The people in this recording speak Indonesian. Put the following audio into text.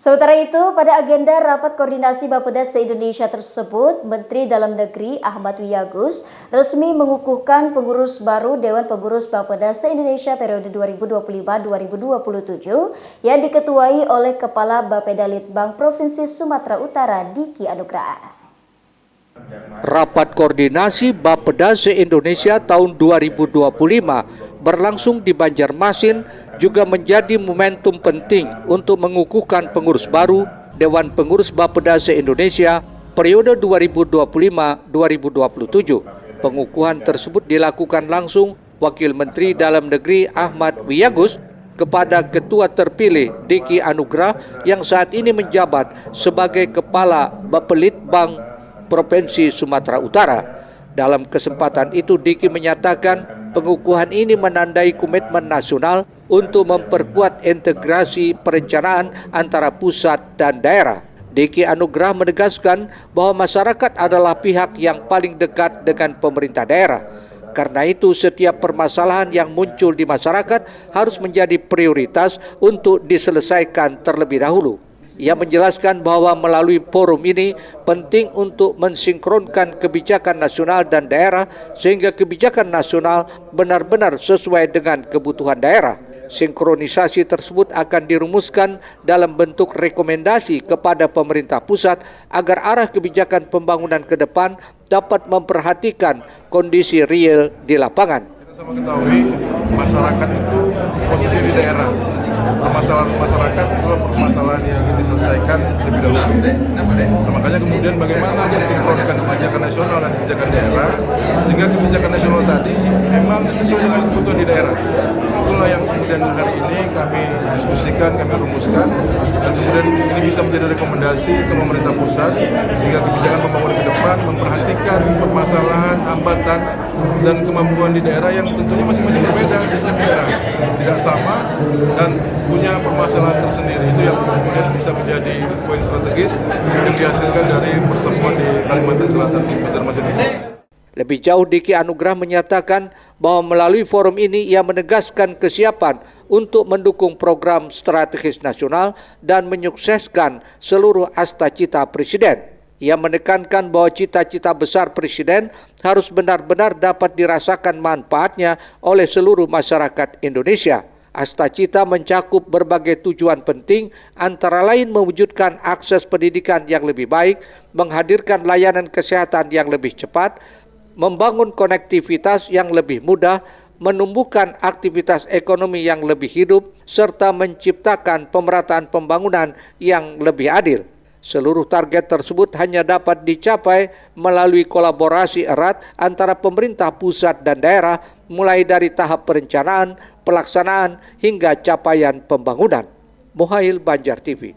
Sementara itu, pada agenda rapat koordinasi Bapeda se-Indonesia tersebut, Menteri Dalam Negeri Ahmad Wiyagus resmi mengukuhkan pengurus baru Dewan Pengurus Bapeda se-Indonesia periode 2025-2027 yang diketuai oleh Kepala Bapeda Litbang Provinsi Sumatera Utara Diki Anugrah. Rapat koordinasi Bapeda se-Indonesia tahun 2025 berlangsung di Banjarmasin juga menjadi momentum penting untuk mengukuhkan pengurus baru Dewan Pengurus Bapeda se-Indonesia periode 2025-2027. Pengukuhan tersebut dilakukan langsung Wakil Menteri Dalam Negeri Ahmad Wiyagus kepada Ketua terpilih Diki Anugrah yang saat ini menjabat sebagai Kepala Bapelitbang Provinsi Sumatera Utara. Dalam kesempatan itu, Diki menyatakan pengukuhan ini menandai komitmen nasional untuk memperkuat integrasi perencanaan antara pusat dan daerah. Diki Anugrah menegaskan bahwa masyarakat adalah pihak yang paling dekat dengan pemerintah daerah. Karena itu, setiap permasalahan yang muncul di masyarakat harus menjadi prioritas untuk diselesaikan terlebih dahulu. Ia menjelaskan bahwa melalui forum ini penting untuk mensinkronkan kebijakan nasional dan daerah sehingga kebijakan nasional benar-benar sesuai dengan kebutuhan daerah. Sinkronisasi tersebut akan dirumuskan dalam bentuk rekomendasi kepada pemerintah pusat agar arah kebijakan pembangunan ke depan dapat memperhatikan kondisi real di lapangan. Kita sama ketahui masyarakat itu posisi di daerah. Permasalahan masyarakat itulah permasalahan yang ingin diselesaikan lebih dahulu. Nah, makanya kemudian bagaimana mensinkronkan kebijakan nasional dan kebijakan daerah sehingga kebijakan nasional tadi memang sesuai dengan kebutuhan di daerah. Itulah yang kemudian hari ini kami diskusikan, kami rumuskan, dan kemudian ini bisa menjadi rekomendasi ke pemerintah pusat sehingga kebijakan pembangunan ke depan memperhatikan permasalahan, hambatan, dan kemampuan di daerah yang tentunya masing-masing berbeda di setiap daerah, tidak sama dan punya permasalahan tersendiri. Itu yang kemudian bisa menjadi poin strategis yang dihasilkan dari pertemuan di Kalimantan Selatan di Banjarmasin ini. Lebih jauh, Diki Anugrah menyatakan bahwa melalui forum ini ia menegaskan kesiapan untuk mendukung program strategis nasional dan menyukseskan seluruh asta-cita Presiden. Ia menekankan bahwa cita-cita besar Presiden harus benar-benar dapat dirasakan manfaatnya oleh seluruh masyarakat Indonesia. Asta-cita mencakup berbagai tujuan penting, antara lain mewujudkan akses pendidikan yang lebih baik, menghadirkan layanan kesehatan yang lebih cepat, membangun konektivitas yang lebih mudah, menumbuhkan aktivitas ekonomi yang lebih hidup, serta menciptakan pemerataan pembangunan yang lebih adil. Seluruh target tersebut hanya dapat dicapai melalui kolaborasi erat antara pemerintah pusat dan daerah, mulai dari tahap perencanaan, pelaksanaan, hingga capaian pembangunan. Mohail Banjar TV.